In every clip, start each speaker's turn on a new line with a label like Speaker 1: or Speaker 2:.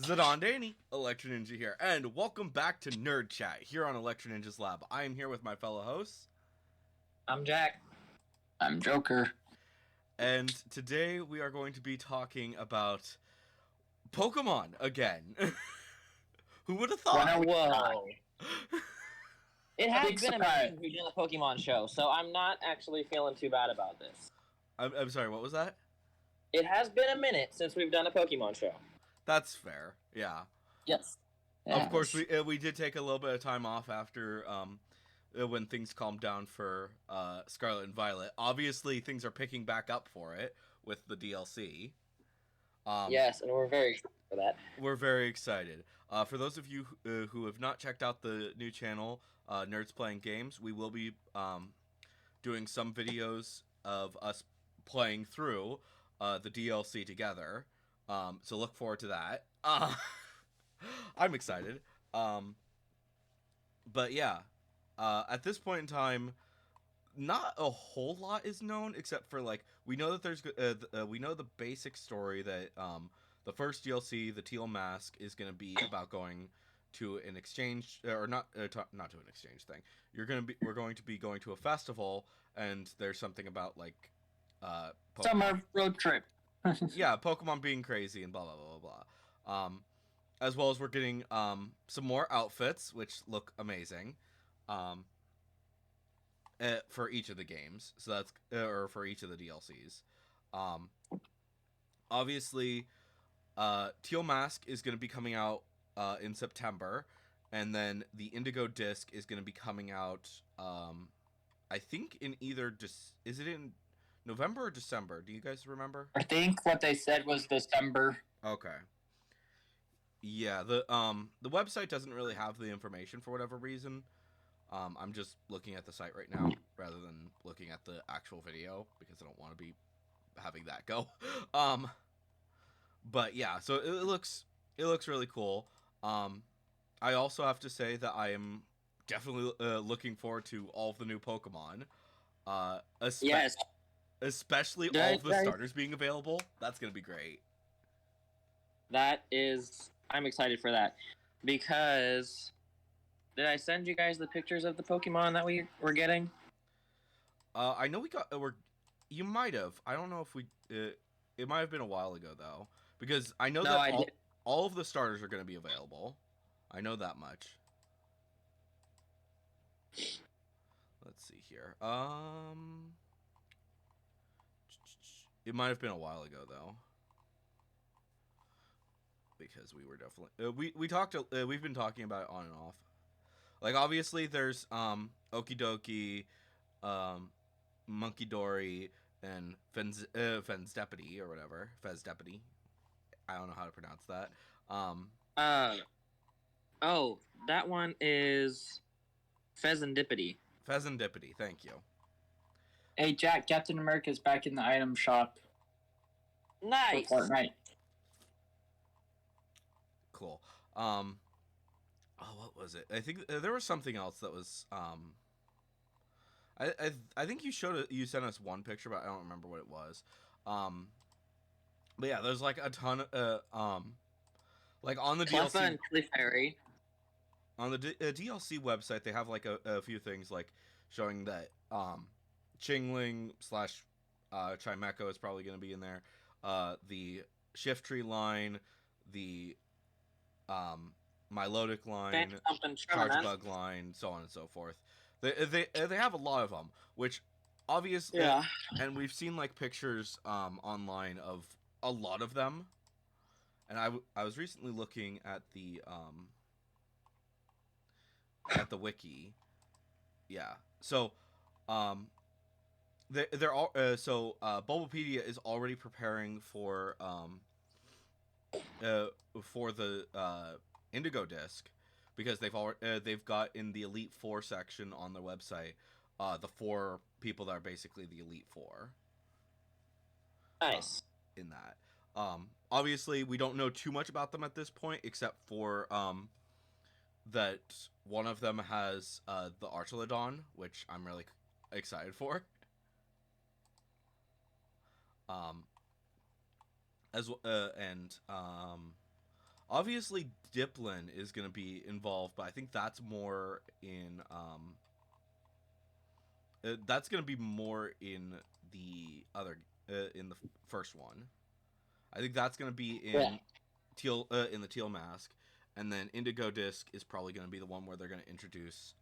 Speaker 1: Zidane Daney, Electro Ninja here, and welcome back to Nerd Chat here on Electro Ninja's Lab. I am here with my fellow hosts,
Speaker 2: I'm Jack.
Speaker 3: I'm Joker.
Speaker 1: and today we are going to be talking about Pokemon again. Who would have thought?
Speaker 2: Whoa. It has
Speaker 3: Big
Speaker 2: been a
Speaker 3: surprise.
Speaker 2: minute since we've done a Pokemon show, so I'm not actually feeling too bad about this.
Speaker 1: I'm sorry, what was that?
Speaker 2: It has been a minute since we've done a Pokemon show.
Speaker 1: That's fair, yeah.
Speaker 3: Yes.
Speaker 1: Of course, we did take a little bit of time off after when things calmed down for Scarlet and Violet. Obviously, things are picking back up for it with the DLC.
Speaker 2: Yes, and we're very excited for that.
Speaker 1: We're very excited. For those of you who have not checked out the new channel, Nerds Playing Games, we will be doing some videos of us playing through the DLC together. So look forward to that. I'm excited. But yeah, at this point in time, not a whole lot is known except for like we know that there's we know the basic story that the first DLC, the Teal Mask, is going to be about going to an exchange or not to an exchange thing. We're going to be going to a festival, and there's something about like Pokemon.
Speaker 3: Summer road trip.
Speaker 1: Yeah, Pokemon being crazy and blah blah blah blah blah. As well as we're getting some more outfits, which look amazing, for each of the games. So that's or for each of the DLCs. Obviously, Teal Mask is going to be coming out in September, and then the Indigo Disc is going to be coming out. I think in either is it in November or December? Do you guys remember?
Speaker 3: I think what they said was December.
Speaker 1: Okay. Yeah, the website doesn't really have the information for whatever reason. I'm just looking at the site right now rather than looking at the actual video because I don't want to be having that go. But yeah, so it looks really cool. I also have to say that I am definitely looking forward to all of the new Pokemon.
Speaker 3: Yes.
Speaker 1: Especially all of the starters being available. That's gonna be great.
Speaker 2: I'm excited for that. Because did I send you guys the pictures of the Pokemon that we were getting?
Speaker 1: I know we got you might have. I don't know if we it might have been a while ago though, because I know that all of the starters are going to be available. I know that much. Let's see here. It might have been a while ago though, because we were definitely we talked. We've been talking about it on and off. Like obviously, there's Okidoki, Monkey Dory, and Fenzdeppity or whatever. Fezdeppity. I don't know how to pronounce that.
Speaker 2: Oh, that one is Fezandipity.
Speaker 1: Fezandipity, thank you.
Speaker 3: Hey Jack, Captain America's back in the item shop.
Speaker 2: Nice.
Speaker 3: For Fortnite.
Speaker 1: Cool. Oh, what was it? I think there was something else that was I think you sent us one picture, but I don't remember what it was. But yeah, there's like a ton of like on the
Speaker 2: Cleffa
Speaker 1: DLC
Speaker 2: and Clefairy.
Speaker 1: On the DLC website, they have like a few things like showing that Chingling / Chimecho is probably going to be in there. The Shiftry line, the Milotic line, Chargebug line, so on and so forth. They have a lot of them, which obviously,
Speaker 2: yeah.
Speaker 1: And we've seen like pictures online of a lot of them. And I was recently looking at the wiki. Yeah. So they're all Bulbapedia is already preparing for the Indigo Disc, because they've got in the Elite Four section on their website the 4 people that are basically the Elite Four.
Speaker 2: Nice.
Speaker 1: In that, obviously we don't know too much about them at this point, except for that one of them has the Archelodon, which I'm really excited for. Obviously, Diplin is going to be involved, but I think that's more in that's going to be more in the other in the first one. I think that's going to be
Speaker 2: Yeah.
Speaker 1: in the teal mask, and then Indigo Disc is probably going to be the one where they're going to introduce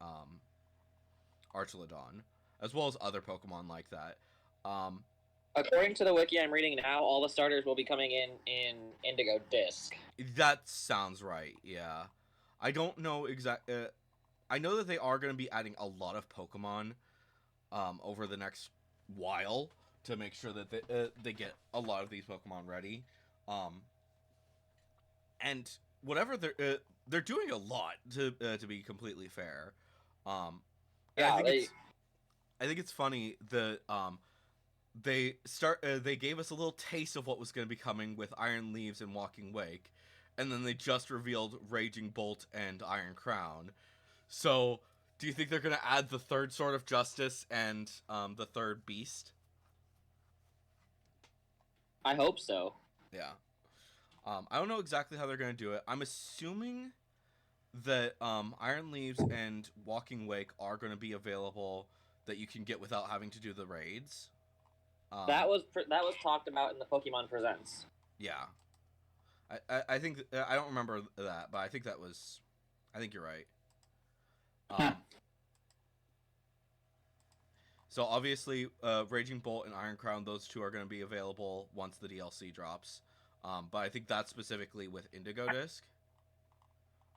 Speaker 1: Archelodon, as well as other Pokemon like that.
Speaker 2: According to the wiki I'm reading now, all the starters will be coming in Indigo Disc.
Speaker 1: That sounds right. Yeah, I don't know exact. I know that they are going to be adding a lot of Pokemon over the next while to make sure that they get a lot of these Pokemon ready. And whatever they're doing a lot to be completely fair. And
Speaker 2: Yeah,
Speaker 1: I think it's funny that they gave us a little taste of what was going to be coming with Iron Leaves and Walking Wake, and then they just revealed Raging Bolt and Iron Crown. So, do you think they're going to add the third Sword of Justice and the third Beast?
Speaker 2: I hope so.
Speaker 1: Yeah. I don't know exactly how they're going to do it. I'm assuming that Iron Leaves and Walking Wake are going to be available that you can get without having to do the raids.
Speaker 2: That was talked about in the Pokemon Presents.
Speaker 1: Yeah. I think I don't remember that, but I think that was. I think you're right. So obviously, Raging Bolt and Iron Crown, those two are going to be available once the DLC drops. But I think that's specifically with Indigo Disc,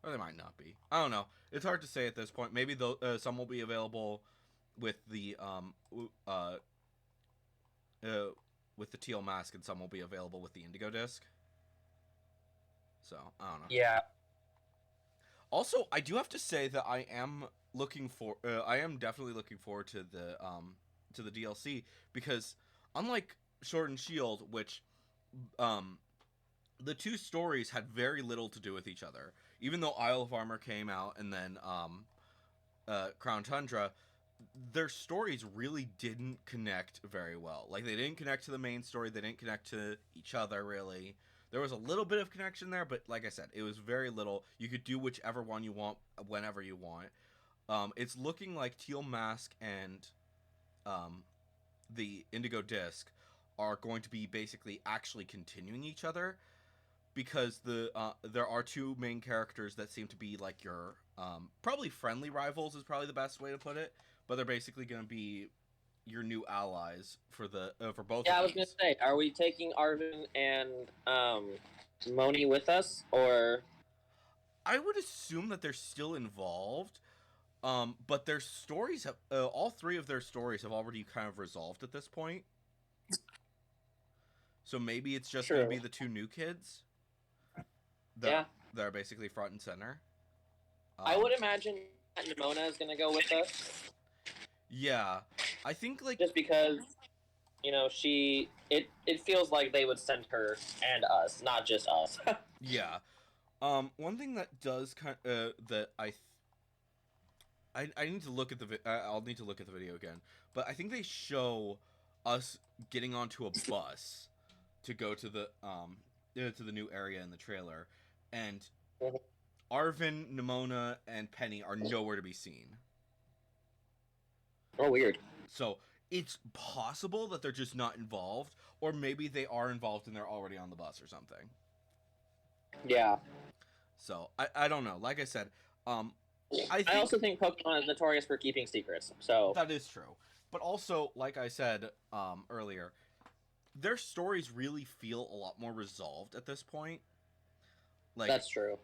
Speaker 1: or they might not be. I don't know. It's hard to say at this point. Maybe some will be available with the teal mask, and some will be available with the Indigo Disc. So I don't know.
Speaker 2: Yeah.
Speaker 1: Also, I do have to say that I am definitely looking forward to the DLC, because unlike Sword and Shield, which the two stories had very little to do with each other. Even though Isle of Armor came out and then Crown Tundra, their stories really didn't connect very well. Like, they didn't connect to the main story, they didn't connect to each other really. There was a little bit of connection there, but like I said, it was very little. You could do whichever one you want whenever you want. It's looking like Teal Mask and the Indigo Disc are going to be basically actually continuing each other, because there are two main characters that seem to be like your probably friendly rivals is probably the best way to put it, but they're basically going to be your new allies for both.
Speaker 2: Yeah,
Speaker 1: of
Speaker 2: I was
Speaker 1: these.
Speaker 2: gonna say, are we taking Arven and Moni with us, or?
Speaker 1: I would assume that they're still involved, but their stories have all three of their stories have already kind of resolved at this point. So maybe it's just going to be the two new kids. That are basically front and center.
Speaker 2: I would imagine that Nimona is gonna go with us.
Speaker 1: Yeah, I think like
Speaker 2: just because, it feels like they would send her and us, not just us.
Speaker 1: Yeah. One thing that does that I need to look at I'll need to look at the video again, but I think they show us getting onto a bus to go to the new area in the trailer, and Arven, Nimona, and Penny are nowhere to be seen.
Speaker 2: Oh, weird.
Speaker 1: So it's possible that they're just not involved, or maybe they are involved and they're already on the bus or something.
Speaker 2: Yeah.
Speaker 1: So I don't know. Like I said,
Speaker 2: I also think Pokemon is notorious for keeping secrets. So
Speaker 1: that is true. But also, like I said earlier, their stories really feel a lot more resolved at this point. Like,
Speaker 2: that's true.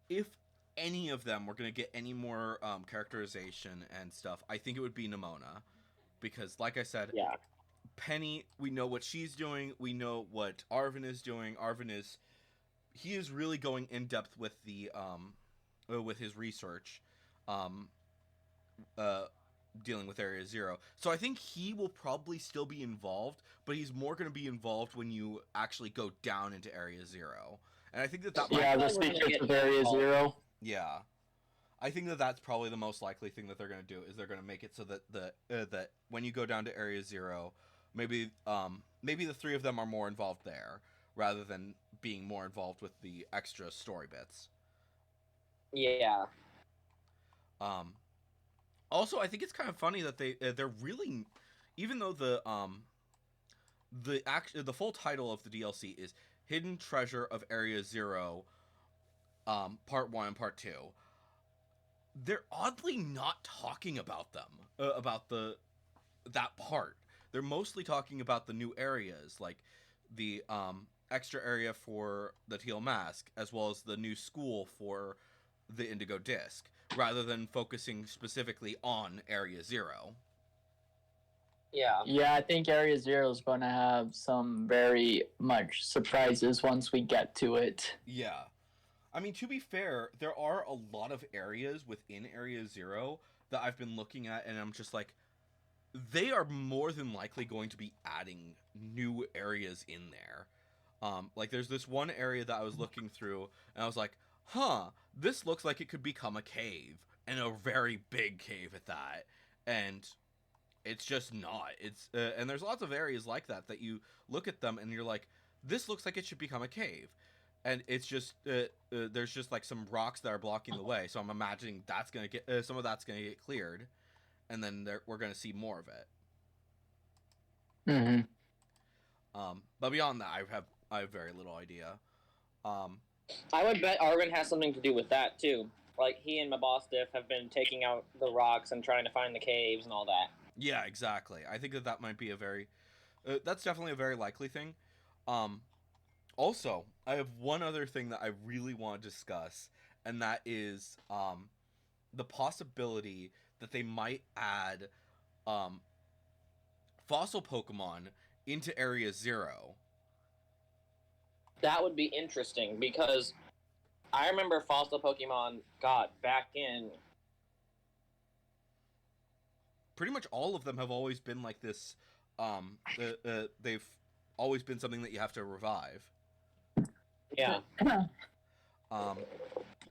Speaker 1: If any of them were going to get any more characterization and stuff, I think it would be Nimona. Because, like I said, Penny, we know what she's doing. We know what Arven is doing. He is really going in depth with with his research, dealing with Area Zero. So I think he will probably still be involved, but he's more going to be involved when you actually go down into Area Zero. And I think that
Speaker 3: the secrets of Area Zero.
Speaker 1: Yeah, I think that that's probably the most likely thing that they're going to do, is they're going to make it so that that when you go down to Area Zero, maybe the three of them are more involved there rather than being more involved with the extra story bits.
Speaker 2: Yeah.
Speaker 1: Also, I think it's kind of funny that they're really, even though the full title of the DLC is Hidden Treasure of Area Zero, Part 1 and Part 2. They're oddly not talking about them, about that part. They're mostly talking about the new areas, like the extra area for the Teal Mask, as well as the new school for the Indigo Disc, rather than focusing specifically on Area Zero.
Speaker 2: Yeah.
Speaker 3: Yeah, I think Area Zero is going to have some very much surprises once we get to it.
Speaker 1: Yeah. I mean, to be fair, there are a lot of areas within Area Zero that I've been looking at, and I'm just like, they are more than likely going to be adding new areas in there. Like, there's this one area that I was looking through, and I was like, huh, this looks like it could become a cave, and a very big cave at that. And it's just not. It's and there's lots of areas like that you look at them and you're like, this looks like it should become a cave, and it's just there's just like some rocks that are blocking the way. So I'm imagining that's gonna get some of that's gonna get cleared, and then we're gonna see more of it.
Speaker 3: Mm-hmm.
Speaker 1: But beyond that, I have very little idea.
Speaker 2: I would bet Arwen has something to do with that too. Like he and Mabostiff have been taking out the rocks and trying to find the caves and all that.
Speaker 1: Yeah, exactly. I think that might be a very that's definitely a very likely thing. Also, I have one other thing that I really want to discuss, and that is the possibility that they might add fossil Pokemon into Area Zero.
Speaker 2: That would be interesting because I remember fossil Pokemon back in.
Speaker 1: Pretty much all of them have always been like this. They've always been something that you have to revive.
Speaker 2: Yeah.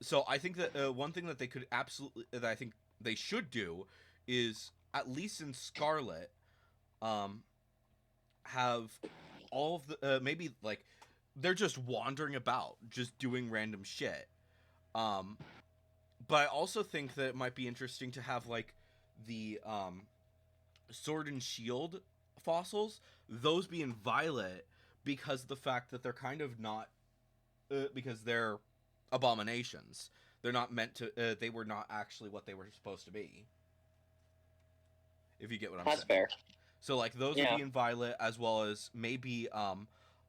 Speaker 1: So I think that one thing that they could absolutely, that I think they should do, is at least in Scarlet, have all of the maybe like they're just wandering about, just doing random shit. But I also think that it might be interesting to have like the Sword and Shield fossils, those be in Violet, because of the fact that they're kind of not because they're abominations. They're not meant to. They were not actually what they were supposed to be. If you get what I'm saying.
Speaker 2: That's fair.
Speaker 1: So like those would be in Violet, as well as maybe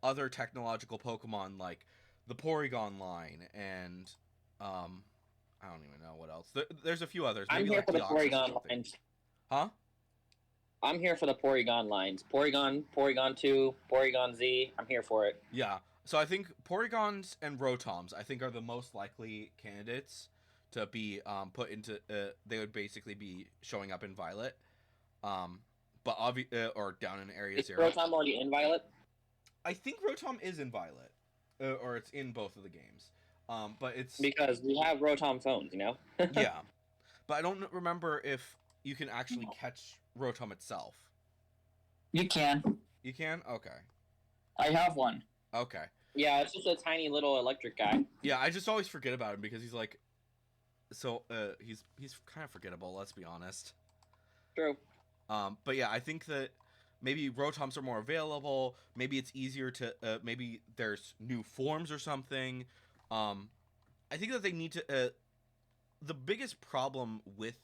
Speaker 1: other technological Pokemon like the Porygon line and I don't even know what else. There's a few others. Maybe
Speaker 2: I'm here
Speaker 1: like
Speaker 2: for the
Speaker 1: Deoxys or
Speaker 2: Porygon
Speaker 1: something.
Speaker 2: lines.
Speaker 1: Huh?
Speaker 2: I'm here for the Porygon lines. Porygon, Porygon 2, Porygon Z. I'm here for it.
Speaker 1: Yeah. So I think Porygons and Rotoms, I think, are the most likely candidates to be put into. They would basically be showing up in Violet, but or down in Area
Speaker 2: Is
Speaker 1: Zero.
Speaker 2: Rotom already in Violet?
Speaker 1: I think Rotom is in Violet, or it's in both of the games. But it's
Speaker 2: Because we have Rotom phones, you know.
Speaker 1: yeah, but I don't remember if you can actually catch Rotom itself.
Speaker 3: You can.
Speaker 1: You can? Okay.
Speaker 3: I have one.
Speaker 1: Okay.
Speaker 2: Yeah, it's just a tiny little electric guy.
Speaker 1: Yeah, I just always forget about him because he's like, so he's kind of forgettable. Let's be honest.
Speaker 2: True.
Speaker 1: But yeah, I think that maybe Rotoms are more available. Maybe it's easier to. Maybe there's new forms or something. I think that they need to. The biggest problem with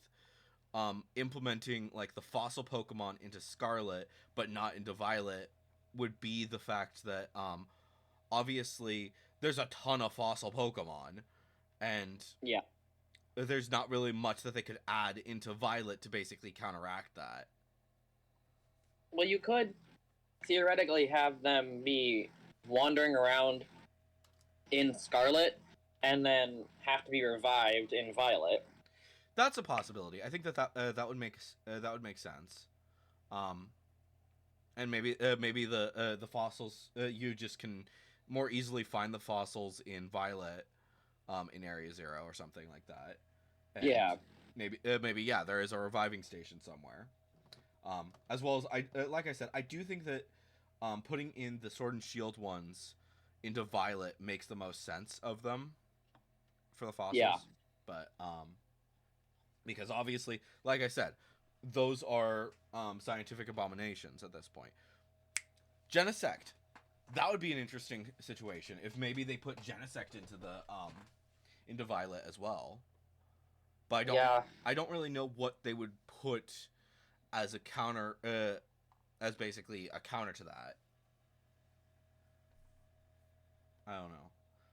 Speaker 1: implementing like the fossil Pokemon into Scarlet but not into Violet would be the fact that obviously there's a ton of fossil Pokemon, and
Speaker 2: Yeah.
Speaker 1: there's not really much that they could add into Violet to basically counteract that.
Speaker 2: Well, you could theoretically have them be wandering around in Scarlet and then have to be revived in Violet.
Speaker 1: That's a possibility. I think that would make sense. And maybe the fossils you just can more easily find the fossils in Violet, in Area Zero or something like that. And
Speaker 2: Yeah.
Speaker 1: Maybe yeah, there is a reviving station somewhere. As well as like I said, I do think that putting in the Sword and Shield ones into Violet makes the most sense of them for the fossils.
Speaker 2: Yeah.
Speaker 1: But because obviously, like I said, those are scientific abominations at this point. Genesect. That would be an interesting situation if maybe they put Genesect into Violet as well. But I don't really know what they would put as a counter, as basically a counter to that. I don't know.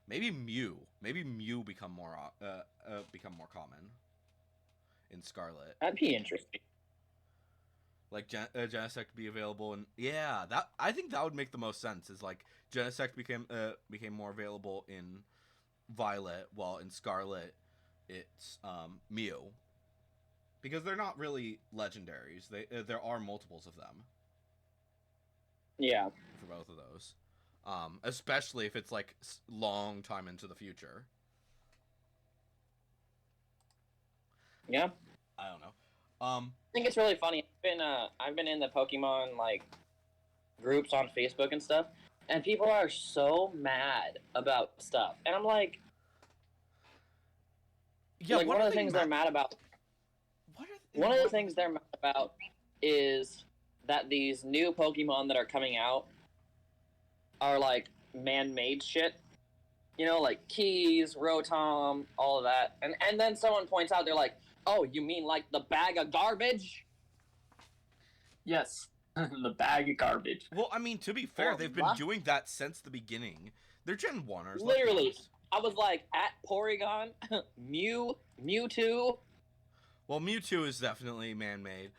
Speaker 1: Maybe Mew. Maybe Mew become more common in Scarlet.
Speaker 2: That'd be interesting.
Speaker 1: Like Genesect be available, and yeah, that I think that would make the most sense. Is like Genesect became more available in Violet, while in Scarlet it's Mew, because they're not really legendaries. There are multiples of them.
Speaker 2: Yeah.
Speaker 1: For both of those, especially if it's like long time into the future.
Speaker 2: Yeah.
Speaker 1: I don't know.
Speaker 2: I think it's really funny. I've been in the Pokemon like groups on Facebook and stuff, and people are so mad about stuff, and I'm like,
Speaker 1: yeah.
Speaker 2: like one of the things they're mad about. One of the things they're mad about is that these new Pokemon that are coming out are like man-made shit. You know, like Keys, Rotom, all of that, and then someone points out, they're like, "Oh, you mean like the bag of garbage?"
Speaker 3: Yes, the bag of garbage.
Speaker 1: Well, I mean, to be fair,
Speaker 2: Oh,
Speaker 1: they've been doing that since the beginning. They're Gen 1ers.
Speaker 2: Literally. I was like, at Porygon, Mewtwo.
Speaker 1: Well, Mewtwo is definitely man-made.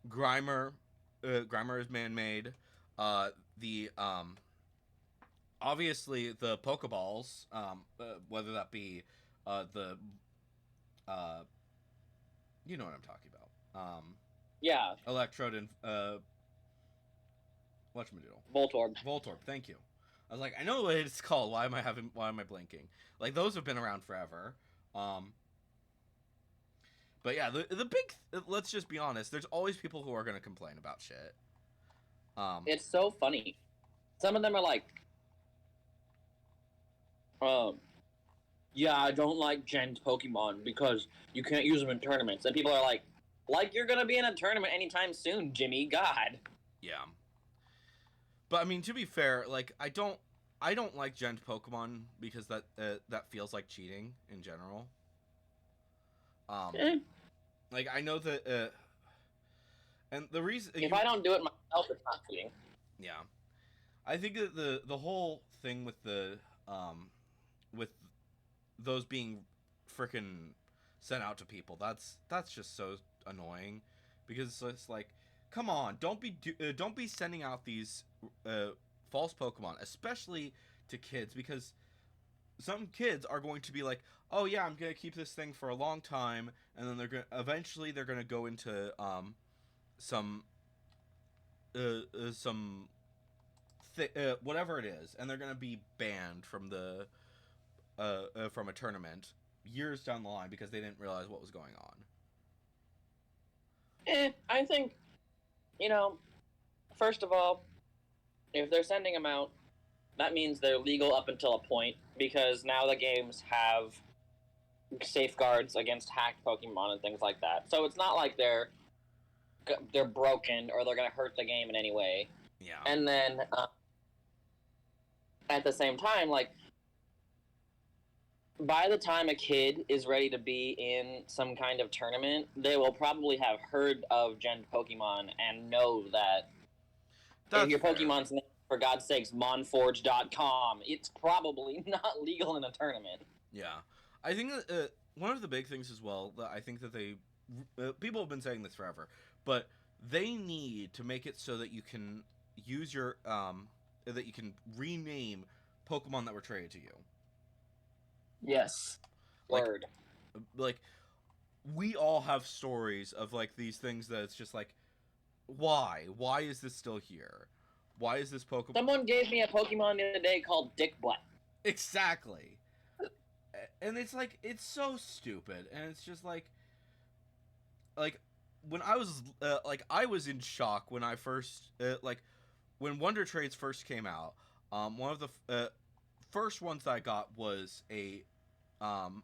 Speaker 1: Grimer is man-made. Obviously the Pokeballs, whether that be you know what I'm talking about.
Speaker 2: Yeah.
Speaker 1: Electrode and whatchamadiddle?
Speaker 2: Voltorb.
Speaker 1: Thank you. I was like, I know what it's called. Why am I blinking? Like, those have been around forever. But yeah, the big. Let's just be honest. There's always people who are gonna complain about shit.
Speaker 2: It's so funny. Some of them are like, yeah, I don't like Gen's Pokemon because you can't use them in tournaments. And people are like you're gonna be in a tournament anytime soon, Jimmy. God.
Speaker 1: Yeah. But I mean, to be fair, like I don't like Gen's Pokemon because that feels like cheating in general. Like I know that, and the reason
Speaker 2: if I don't do it myself, it's not cheating.
Speaker 1: Yeah, I think that the whole thing with with those being freaking sent out to people, that's just so annoying, because it's like, come on, don't be sending out these false Pokemon, especially to kids, because some kids are going to be like, oh yeah, I'm gonna keep this thing for a long time, and then they're gonna go into whatever it is, and they're gonna be banned from from a tournament years down the line because they didn't realize what was going on.
Speaker 2: I think, first of all, if they're sending them out, that means they're legal up until a point, because now the games have safeguards against hacked Pokemon and things like that. So it's not like they're broken or they're going to hurt the game in any way.
Speaker 1: Yeah.
Speaker 2: And then at the same time, like, by the time a kid is ready to be in some kind of tournament, they will probably have heard of Gen Pokemon and know that if your Pokemon's name, for God's sakes, Monforge.com, it's probably not legal in a tournament.
Speaker 1: Yeah. I think that one of the big things as well, that I think that they people have been saying this forever, but they need to make it so that you can use your that you can rename Pokemon that were traded to you.
Speaker 3: Yes.
Speaker 2: Word.
Speaker 1: Like we all have stories of like these things that it's just like, why is this still here? Why is this Pokemon?
Speaker 2: Someone gave me a Pokemon the other day called Dick Butt.
Speaker 1: Exactly. And it's like, it's so stupid, and it's just like when I was in shock when I first when Wonder Trades first came out. One of the first ones that I got was um,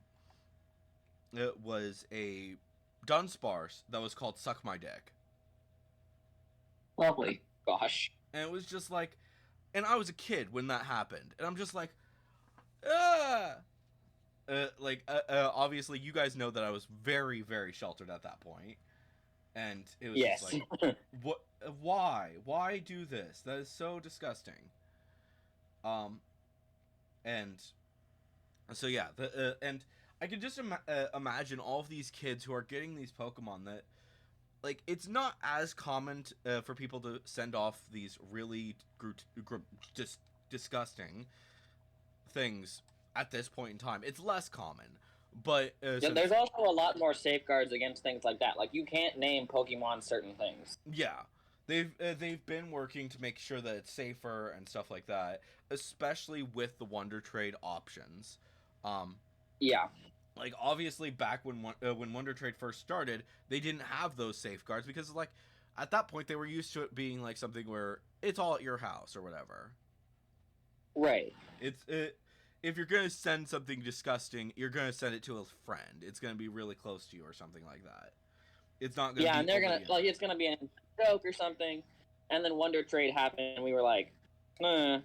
Speaker 1: it was a Dunsparce that was called Suck My Dick.
Speaker 3: Lovely.
Speaker 2: Gosh.
Speaker 1: And it was just like, and I was a kid when that happened, and I'm just like, ah. Obviously, you guys know that I was very, very sheltered at that point, and it was
Speaker 2: Yes.
Speaker 1: just like, what? Why do this? That is so disgusting. And so yeah, and I can just imagine all of these kids who are getting these Pokemon that, like, it's not as common for people to send off these really just disgusting things at this point in time. It's less common, but
Speaker 2: Yeah, there's also a lot more safeguards against things like that. Like, you can't name Pokemon certain things.
Speaker 1: yeah, they've been working to make sure that it's safer and stuff like that, especially with the Wonder Trade options.
Speaker 2: Yeah.
Speaker 1: Like, obviously, back when Wonder Trade first started, they didn't have those safeguards because, like, at that point they were used to it being like something where it's all at your house or whatever.
Speaker 2: Right.
Speaker 1: If you're gonna send something disgusting, you're gonna send it to a friend. It's gonna be really close to you or something like that. It's not gonna.
Speaker 2: Yeah,
Speaker 1: be
Speaker 2: and they're gonna
Speaker 1: overly-
Speaker 2: like it's gonna be a joke or something, and then Wonder Trade happened, and we were like,
Speaker 1: Yeah.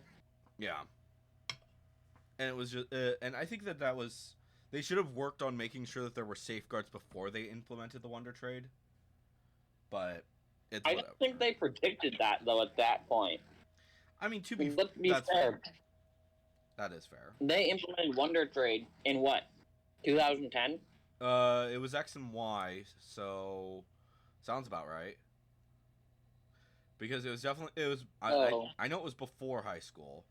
Speaker 1: And it was just, and I think that was, they should have worked on making sure that there were safeguards before they implemented the Wonder Trade. But it's
Speaker 2: I
Speaker 1: whatever.
Speaker 2: don't think they predicted that though at that point.
Speaker 1: I mean, to be
Speaker 2: Let's be
Speaker 1: that's
Speaker 2: fair.
Speaker 1: That is fair.
Speaker 2: They implemented Wonder Trade in what? 2010?
Speaker 1: It was X and Y, so sounds about right. Because it was definitely I know it was before high school,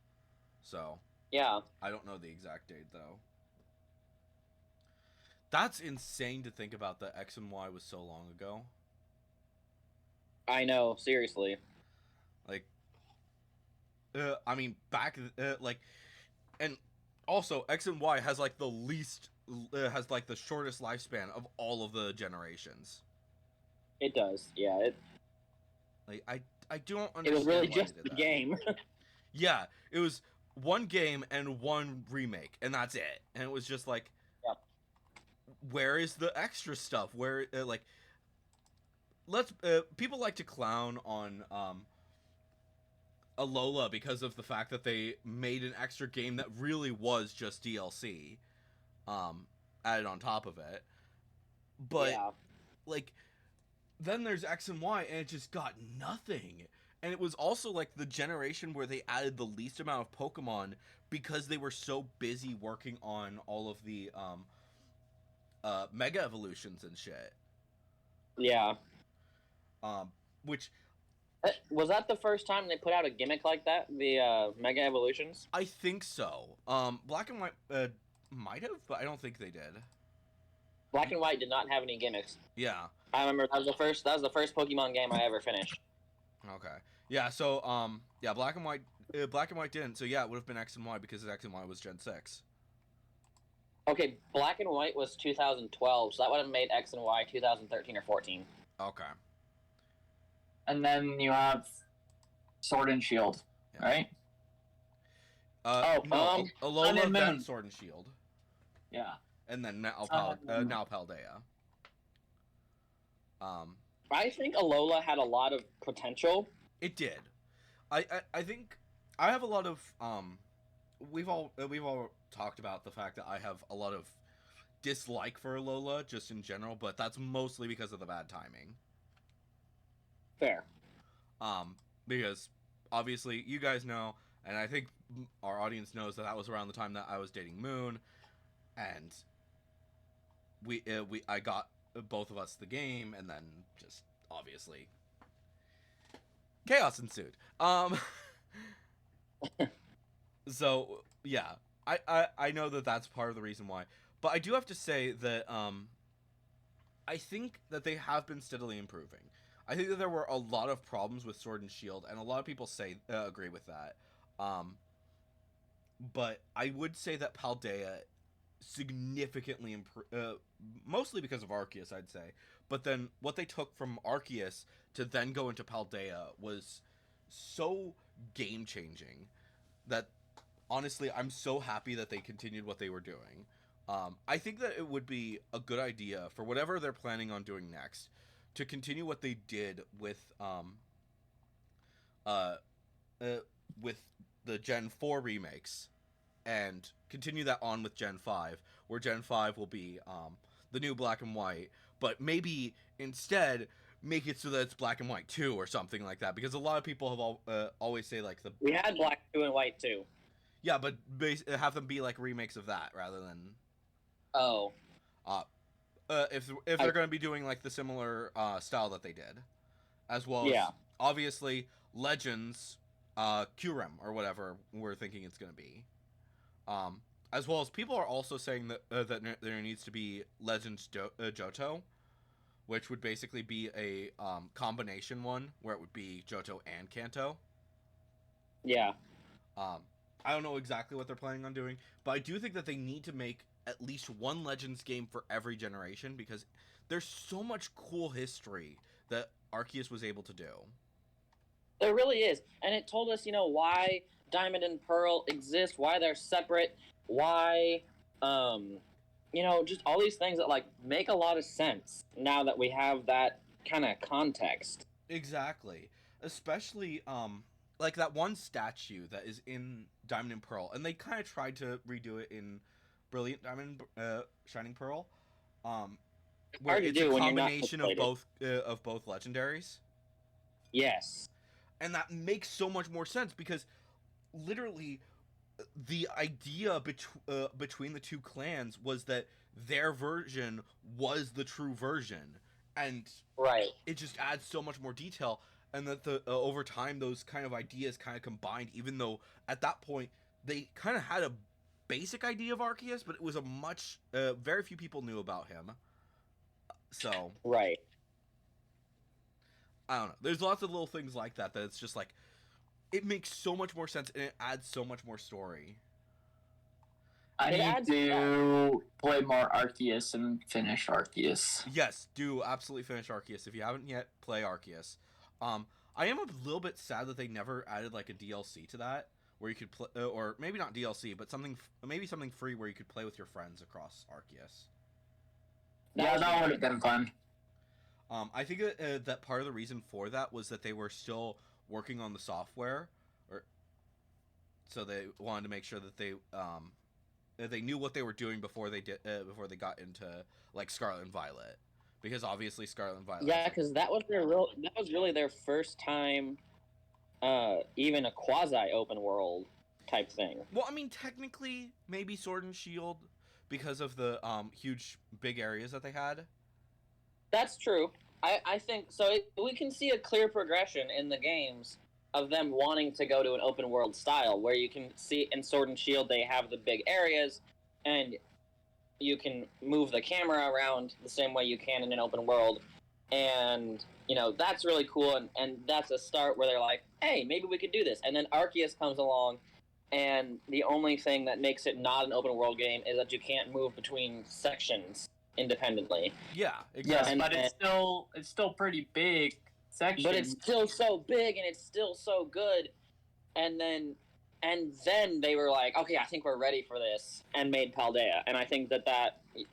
Speaker 1: so
Speaker 2: Yeah.
Speaker 1: I don't know the exact date though. That's insane to think about that X and Y was so long ago.
Speaker 2: I know, seriously.
Speaker 1: Like, I mean, back like, and also X and Y has like the least, has like the shortest lifespan of all of the generations.
Speaker 2: It does. Yeah.
Speaker 1: Like, I don't understand.
Speaker 2: It was really
Speaker 1: why
Speaker 2: just
Speaker 1: they
Speaker 2: the
Speaker 1: did that.
Speaker 2: game.
Speaker 1: Yeah, it was one game and one remake, and that's it. And it was just like,
Speaker 2: Yep.
Speaker 1: Where is the extra stuff? Where like, people like to clown on Alola because of the fact that they made an extra game that really was just DLC added on top of it. But
Speaker 2: yeah.
Speaker 1: like, then there's X and Y and it just got nothing. And it was also like the generation where they added the least amount of Pokemon because they were so busy working on all of the Mega Evolutions and shit.
Speaker 2: Yeah.
Speaker 1: Which
Speaker 2: Was that the first time they put out a gimmick like that? The Mega Evolutions?
Speaker 1: I think so. Black and White might have, but I don't think they did.
Speaker 2: Black and White did not have any gimmicks.
Speaker 1: Yeah.
Speaker 2: I remember that was the first Pokemon game I ever finished.
Speaker 1: Okay. Yeah. So yeah, Black and White didn't. So yeah, it would have been X and Y because X and Y was Gen 6.
Speaker 2: Okay, Black and White was 2012, so that would have made X and Y 2013 or 14.
Speaker 1: Okay.
Speaker 3: And then you have Sword and Shield,
Speaker 1: Yeah.
Speaker 3: right?
Speaker 1: No, Alola,
Speaker 3: Sun and
Speaker 1: then
Speaker 3: Moon.
Speaker 1: Sword and Shield,
Speaker 3: Yeah.
Speaker 1: and then now
Speaker 3: Sun and Moon.
Speaker 1: now Paldea.
Speaker 2: I think Alola had a lot of potential.
Speaker 1: It did. I think I have a lot of we've all talked about the fact that I have a lot of dislike for Alola just in general, but that's mostly because of the bad timing.
Speaker 2: Fair.
Speaker 1: Because obviously you guys know, and I think our audience knows that was around the time that I was dating Moon, and I got both of us the game, and then just obviously chaos ensued. So yeah, I know that that's part of the reason why, but I do have to say that I think that they have been steadily improving. I think that there were a lot of problems with Sword and Shield, and a lot of people agree with that. But I would say that Paldea significantly improved, mostly because of Arceus, I'd say. But then what they took from Arceus to then go into Paldea was so game changing that honestly, I'm so happy that they continued what they were doing. I think that it would be a good idea for whatever they're planning on doing next to continue what they did uh, with the Gen 4 remakes and continue that on with Gen 5, where Gen 5 will be the new black and white, but maybe instead make it so that it's black and white 2 or something like that, because a lot of people have always say like the
Speaker 2: We had black 2 and white 2.
Speaker 1: yeah, but have them be like remakes of that rather than
Speaker 2: Oh.
Speaker 1: if they're going to be doing like the similar style that they did, as well
Speaker 2: Yeah.
Speaker 1: as obviously Legends, Kyurem or whatever we're thinking it's going to be, as well as people are also saying that there needs to be Legends Johto, which would basically be a combination one where it would be Johto and Kanto.
Speaker 2: Yeah.
Speaker 1: I don't know exactly what they're planning on doing, but I do think that they need to make at least one Legends game for every generation, because there's so much cool history that Arceus was able to do.
Speaker 2: There really is. And it told us, why Diamond and Pearl exist, why they're separate, why, just all these things that, like, make a lot of sense now that we have that kind of context.
Speaker 1: Exactly. Especially, like that one statue that is in Diamond and Pearl, and they kind of tried to redo it in Brilliant Diamond, Shining Pearl, where
Speaker 2: hard to
Speaker 1: it's
Speaker 2: do
Speaker 1: a
Speaker 2: when you're not
Speaker 1: combination of both legendaries.
Speaker 2: Yes.
Speaker 1: And that makes so much more sense, because literally the idea between the two clans was that their version was the true version, and
Speaker 2: Right.
Speaker 1: it just adds so much more detail, and that the over time those kind of ideas kind of combined, even though at that point they kind of had a basic idea of Arceus, but it was a much very few people knew about him. So
Speaker 2: Right.
Speaker 1: I don't know. There's lots of little things like that it's just like it makes so much more sense and it adds so much more story.
Speaker 3: I
Speaker 2: It
Speaker 3: need
Speaker 2: adds-
Speaker 3: to play more Arceus and finish Arceus.
Speaker 1: Yes, do absolutely finish Arceus. If you haven't yet, play Arceus. I am a little bit sad that they never added like a DLC to that, where you could play, or maybe not DLC, but maybe something free where you could play with your friends across Arceus.
Speaker 3: Yeah, that would have been fun.
Speaker 1: I think that part of the reason for that was that they were still working on the software, so they wanted to make sure that they knew what they were doing before they got into like Scarlet and Violet, because obviously Scarlet and Violet.
Speaker 2: Yeah, because that was really their first time, even a quasi open world type thing.
Speaker 1: Well, I mean, technically, maybe Sword and Shield, because of the huge big areas that they had.
Speaker 2: That's true. I think so. We can see a clear progression in the games of them wanting to go to an open world style, where you can see in Sword and Shield they have the big areas, and you can move the camera around the same way you can in an open world, and that's really cool, and that's a start where they're like, hey, maybe we could do this. And then Arceus comes along, and the only thing that makes it not an open world game is that you can't move between sections independently.
Speaker 1: Yeah,
Speaker 3: Yes,
Speaker 1: exactly.
Speaker 3: but it's still pretty big section.
Speaker 2: But it's still so big and it's still so good. And then they were like, okay, I think we're ready for this, and made Paldea. And I think that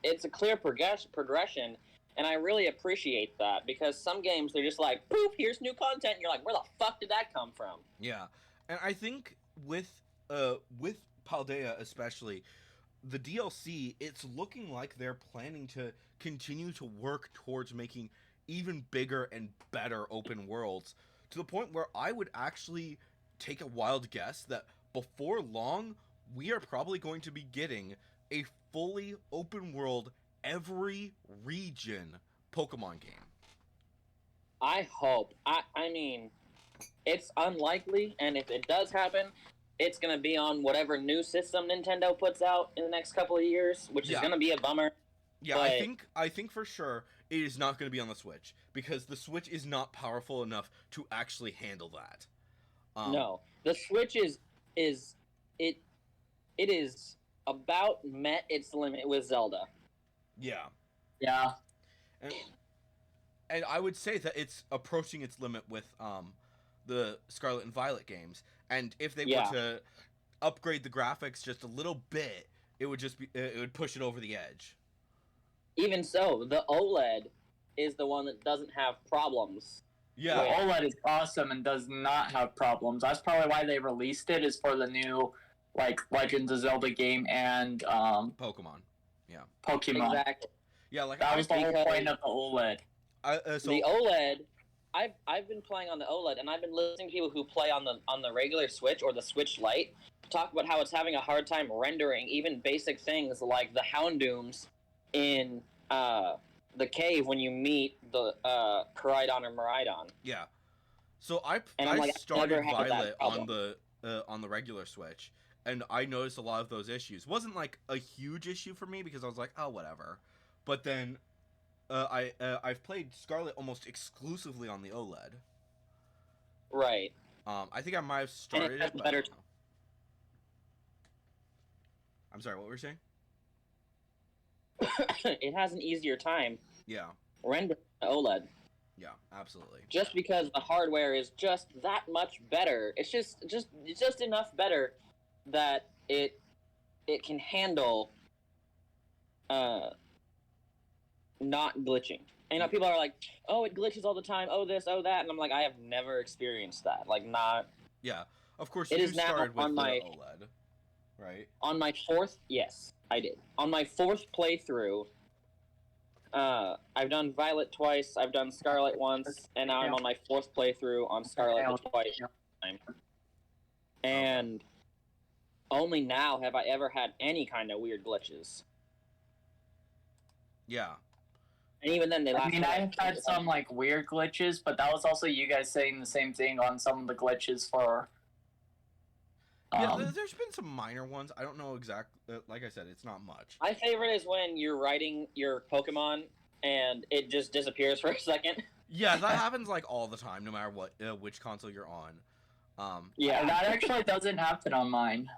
Speaker 2: it's a clear progression, and I really appreciate that, because some games they're just like, poof, here's new content, and you're like, where the fuck did that come from?
Speaker 1: Yeah, and I think with Paldea especially, the DLC, it's looking like they're planning to continue to work towards making even bigger and better open worlds, to the point where I would actually take a wild guess that before long we are probably going to be getting a fully open world every region Pokemon game.
Speaker 2: I hope. I mean, it's unlikely, and if it does happen, it's going to be on whatever new system Nintendo puts out in the next couple of years, which is going to be a bummer.
Speaker 1: Yeah,
Speaker 2: but
Speaker 1: I think for sure it is not going to be on the Switch, because the Switch is not powerful enough to actually handle that.
Speaker 2: No, the Switch is about met its limit with Zelda.
Speaker 1: Yeah.
Speaker 3: Yeah.
Speaker 1: And I would say that it's approaching its limit with the Scarlet and Violet games. And if they were to upgrade the graphics just a little bit, it would just be it would push it over the edge.
Speaker 2: Even so, the OLED is the one that doesn't have problems.
Speaker 1: Yeah.
Speaker 3: The OLED is awesome and does not have problems. That's probably why they released it, is for the new, like, Legends of Zelda game and
Speaker 1: Pokemon.
Speaker 3: Pokemon.
Speaker 2: Exactly.
Speaker 1: Yeah, like
Speaker 3: That was the whole
Speaker 2: Because-
Speaker 3: point of the OLED.
Speaker 1: so
Speaker 2: The OLED, I've been playing on the OLED, and I've been listening to people who play on the regular Switch or the Switch Lite talk about how it's having a hard time rendering even basic things like the Houndooms in the cave when you meet the Koraidon or Miraidon.
Speaker 1: yeah. So I
Speaker 2: And I'm like, I've
Speaker 1: started
Speaker 2: never had that
Speaker 1: Violet
Speaker 2: problem.
Speaker 1: on the regular Switch, and I noticed a lot of those issues. Wasn't like a huge issue for me because I was like, oh, whatever. But then I've played Scarlet almost exclusively on the OLED.
Speaker 2: Right.
Speaker 1: I think I might have started
Speaker 2: has
Speaker 1: it, but
Speaker 2: better
Speaker 1: I don't know. I'm sorry, what were you saying?
Speaker 2: It has an easier time
Speaker 1: Yeah,
Speaker 2: rendering the OLED
Speaker 1: yeah, absolutely.
Speaker 2: just because the hardware is just that much better. It's just enough better that it can handle not glitching. And, you know, people are like, "Oh, it glitches all the time. Oh, this, oh that," and I'm like, I have never experienced that. Like, not
Speaker 1: Yeah, of course
Speaker 2: It
Speaker 1: you
Speaker 2: is now
Speaker 1: started with
Speaker 2: on
Speaker 1: the
Speaker 2: my-
Speaker 1: OLED, right?
Speaker 2: on my fourth. Yes, I did. On my fourth playthrough, I've done Violet twice. I've done Scarlet once, and now I'm on my fourth playthrough on Scarlet twice. And only now have I ever had any kind of weird glitches.
Speaker 1: Yeah,
Speaker 2: And even then, they last.
Speaker 3: I mean,
Speaker 2: for, like,
Speaker 3: I've had some, like, weird glitches, but that was also you guys saying the same thing on some of the glitches for...
Speaker 1: yeah. There's been some minor ones. I don't know like I said, it's not much.
Speaker 2: My favorite is when you're riding your Pokemon and it just disappears for a second.
Speaker 1: Yeah, that happens like all the time, no matter what which console you're on.
Speaker 3: Yeah, that actually doesn't happen on mine.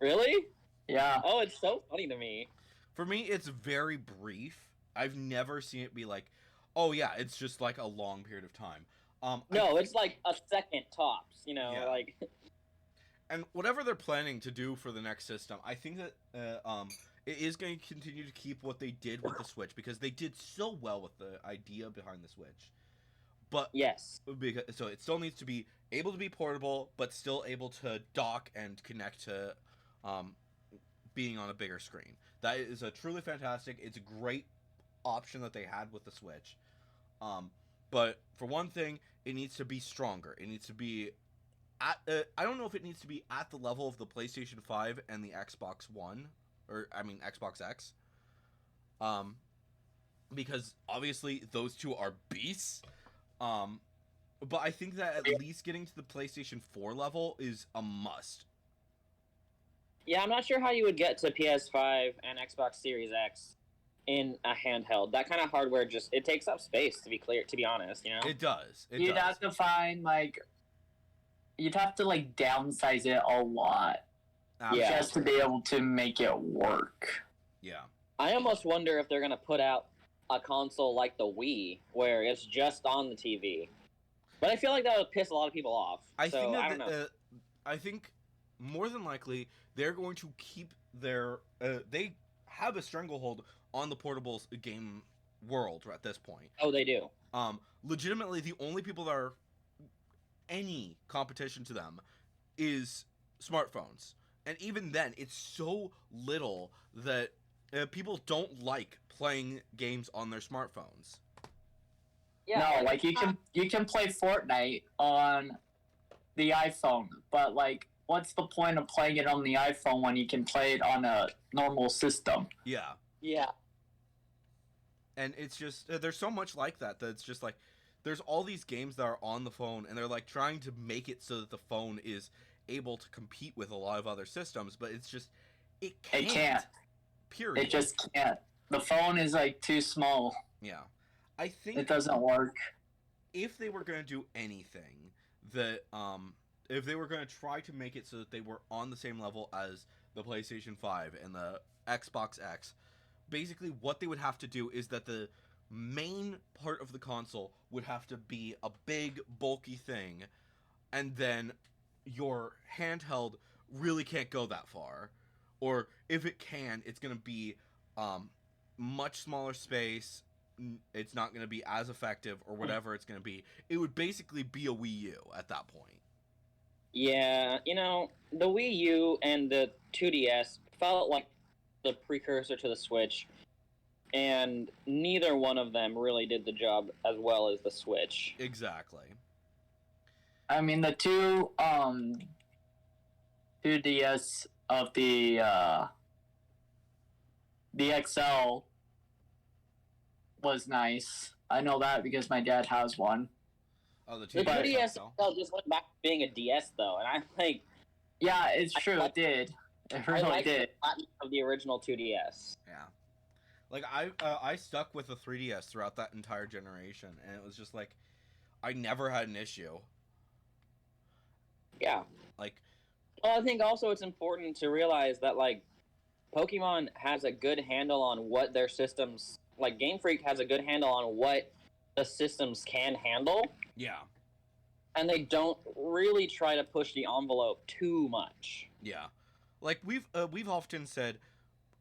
Speaker 2: Really?
Speaker 3: Yeah.
Speaker 2: Oh, it's so funny to me.
Speaker 1: For me, it's very brief. I've never seen it be like, oh yeah, it's just like a long period of time.
Speaker 2: No, it's like a second tops. You know,
Speaker 1: Yeah.
Speaker 2: like
Speaker 1: And whatever they're planning to do for the next system, I think that it is going to continue to keep what they did with the Switch, because they did so well with the idea behind the Switch. But
Speaker 2: yes,
Speaker 1: so it still needs to be able to be portable, but still able to dock and connect to being on a bigger screen. That is a truly fantastic. It's a great option that they had with the Switch. But for one thing, it needs to be stronger. It needs to be at, I don't know if it needs to be at the level of the PlayStation 5 and the Xbox One, or I mean Xbox X. Because obviously those two are beasts. But I think that at least getting to the PlayStation 4 level is a must.
Speaker 2: yeah. I'm not sure how you would get to PS5 and Xbox Series X in a handheld. That kind of hardware it takes up space. To be honest, you know.
Speaker 1: It does.
Speaker 3: You'd have to find, like... You'd have to, like, downsize it a lot
Speaker 2: Yeah.
Speaker 3: just to be able to make it work.
Speaker 1: Yeah.
Speaker 2: I almost wonder if they're gonna put out a console like the Wii, where it's just on the TV. But I feel like that would piss a lot of people off.
Speaker 1: I
Speaker 2: so,
Speaker 1: think
Speaker 2: I
Speaker 1: that
Speaker 2: don't know.
Speaker 1: I think more than likely they're going to keep their they have a stranglehold on the portables game world at this point.
Speaker 2: Oh, they do.
Speaker 1: Legitimately, the only people that are any competition to them is smartphones, and even then, it's so little that people don't like playing games on their smartphones.
Speaker 2: Yeah.
Speaker 3: No, like, you can play Fortnite on the iPhone, but, like, what's the point of playing it on the iPhone when you can play it on a normal system?
Speaker 1: Yeah.
Speaker 2: Yeah.
Speaker 1: And it's just there's so much like that it's just like there's all these games that are on the phone, and they're like trying to make it so that the phone is able to compete with a lot of other systems, but it's just it can't. Period.
Speaker 3: It just can't. The phone is, like, too small.
Speaker 1: Yeah. I think
Speaker 3: It doesn't work.
Speaker 1: if they were going to do anything that if they were going to try to make it so that they were on the same level as the PlayStation 5 and the Xbox X, basically what they would have to do is that the main part of the console would have to be a big bulky thing, and then your handheld really can't go that far, or if it can, it's gonna be much smaller space. It's not gonna be as effective, or whatever it's gonna be. It would basically be a Wii U at that point.
Speaker 2: Yeah, the Wii U and the 2DS felt like the precursor to the Switch, and neither one of them really did the job as well as the Switch.
Speaker 1: Exactly.
Speaker 3: I mean, the 2DS of the XL was nice. I know that because my dad has one.
Speaker 1: Oh, the
Speaker 2: The
Speaker 1: 2DS
Speaker 2: 2DS
Speaker 1: XL?
Speaker 2: just went back to being a DS though, and I'm like,
Speaker 3: Yeah, it's
Speaker 2: I
Speaker 3: true.
Speaker 2: like-
Speaker 3: It did. It
Speaker 2: I
Speaker 3: really
Speaker 2: like
Speaker 3: did.
Speaker 2: the platinum of the original 2DS.
Speaker 1: Yeah. Like I stuck with the 3DS throughout that entire generation, and it was just like I never had an issue.
Speaker 2: Yeah.
Speaker 1: Like,
Speaker 2: Well, I think also it's important to realize that like Pokemon has a good handle on what their systems like Game Freak has a good handle on what the systems can handle,
Speaker 1: yeah,
Speaker 2: and they don't really try to push the envelope too much.
Speaker 1: yeah. Like we've often said,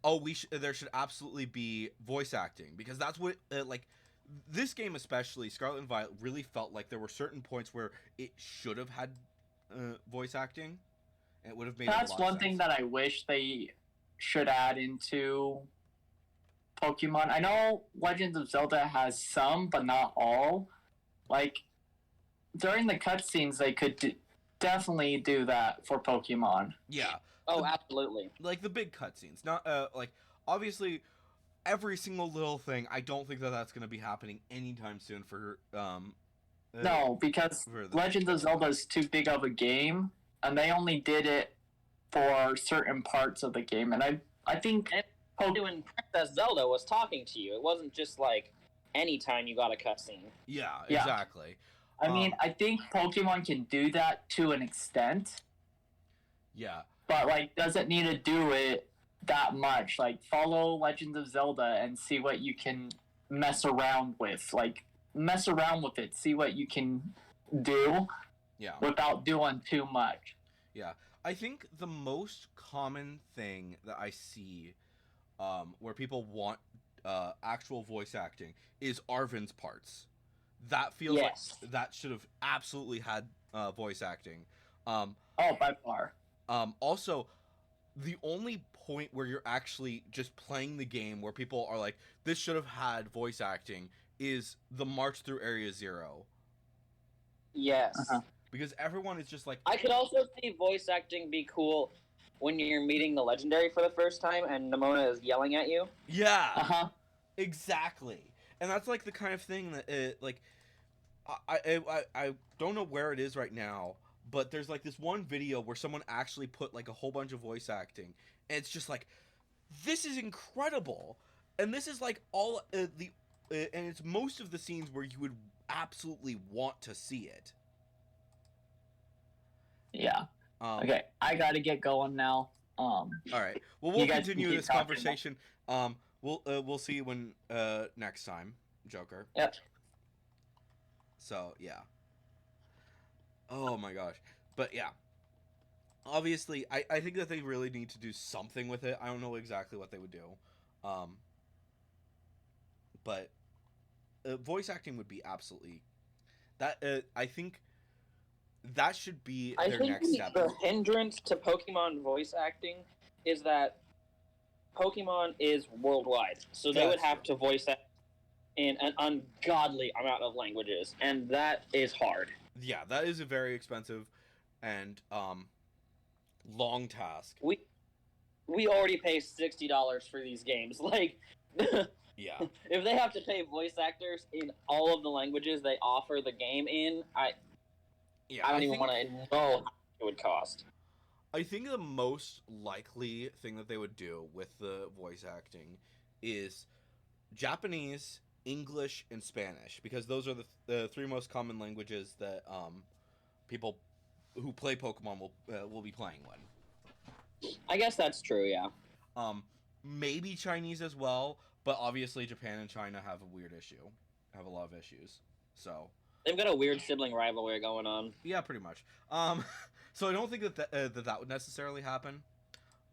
Speaker 1: oh, there should absolutely be voice acting, because that's what like this game, especially Scarlet and Violet, really felt like there were certain points where it should have had voice acting, and it would have made
Speaker 3: That's
Speaker 1: a lot of
Speaker 3: one thing
Speaker 1: sense.
Speaker 3: that I wish they should add into Pokemon. I know Legends of Zelda has some, but not all. Like, during the cutscenes, they could definitely do that for Pokemon.
Speaker 1: Yeah,
Speaker 2: Oh, absolutely.
Speaker 1: like the big cutscenes, not like obviously every single little thing. I don't think that that's going to be happening anytime soon for
Speaker 3: No, because
Speaker 1: for the-
Speaker 3: Legends of Zelda is too big of a game, and they only did it for certain parts of the game. And I think
Speaker 2: When Princess Zelda was talking to you, it wasn't just like anytime you got a cutscene.
Speaker 1: Yeah,
Speaker 3: Yeah.
Speaker 1: exactly.
Speaker 3: I mean, I think Pokemon can do that to an extent,
Speaker 1: Yeah,
Speaker 3: but like doesn't need to do it that much. Like follow Legends of Zelda and see what you can mess around with. Like mess around with it, see what you can do
Speaker 1: yeah.
Speaker 3: without doing too much.
Speaker 1: I think the most common thing that I see where people want actual voice acting is Arven's parts. That feels
Speaker 2: Yes.
Speaker 1: like that should have absolutely had voice acting.
Speaker 3: Oh, by far.
Speaker 1: Also, the only point where you're actually just playing the game where people are like, this should have had voice acting, is the march through Area Zero.
Speaker 2: Yes.
Speaker 3: Uh-huh.
Speaker 1: Because everyone is just like,
Speaker 2: I could also see voice acting be cool when you're meeting the legendary for the first time and Nimona is yelling at you.
Speaker 1: yeah,
Speaker 3: Uh-huh.
Speaker 1: exactly. And that's like the kind of thing that, like, I don't know where it is right now, but there's like this one video where someone actually put like a whole bunch of voice acting, and it's just like, this is incredible, and this is like all and it's most of the scenes where you would absolutely want to see it.
Speaker 3: Yeah.
Speaker 1: Um,
Speaker 3: Okay, I gotta get going now.
Speaker 1: All right. Well,
Speaker 3: You
Speaker 1: we'll
Speaker 3: guys
Speaker 1: continue
Speaker 3: can keep
Speaker 1: this
Speaker 3: talking.
Speaker 1: conversation. We'll see you when next time, Joker.
Speaker 3: Yep.
Speaker 1: So yeah. Oh my gosh. But yeah. Obviously, I think that they really need to do something with it. I don't know exactly what they would do. But voice acting would be absolutely that. I think that should be
Speaker 2: I
Speaker 1: their
Speaker 2: think
Speaker 1: next step.
Speaker 2: the hindrance to Pokemon voice acting is that Pokemon is worldwide, so they would
Speaker 1: That's
Speaker 2: have
Speaker 1: true.
Speaker 2: to voice act in an ungodly amount of languages, and that is hard.
Speaker 1: Yeah, that is a very expensive and long task.
Speaker 2: We already pay $60 for these games. Like,
Speaker 1: Yeah.
Speaker 2: if they have to pay voice actors in all of the languages they offer the game in, I
Speaker 1: Yeah.
Speaker 2: don't even
Speaker 1: think-
Speaker 2: want to know how much it would cost.
Speaker 1: I think the most likely thing that they would do with the voice acting is Japanese, English, and Spanish, because those are the three most common languages that people who play Pokemon will be playing when.
Speaker 2: I guess that's true, yeah.
Speaker 1: Maybe Chinese as well, but obviously Japan and China have a weird issue, have a lot of issues. So
Speaker 2: They've got a weird sibling rivalry going on.
Speaker 1: yeah, pretty much. So I don't think that would necessarily happen.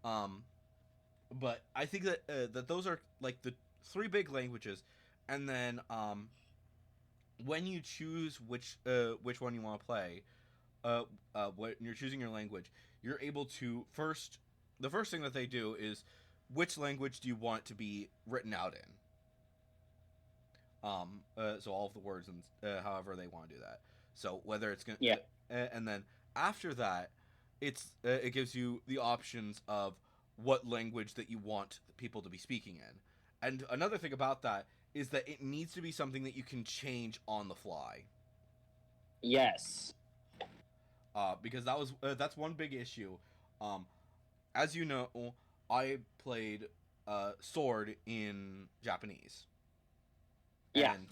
Speaker 1: But I think that those are like the three big languages, and then when you choose which one you want to play, when you're choosing your language, you're able to the first thing that they do is which language do you want to be written out in. So all of the words and however they want to do that. So whether it's gonna and then after that, it gives you the options of what language that you want people to be speaking in. And another thing about that is that it needs to be something that you can change on the fly.
Speaker 2: Yes.
Speaker 1: Because that's one big issue. As you know, I played Sword in Japanese.
Speaker 2: Yeah.
Speaker 1: And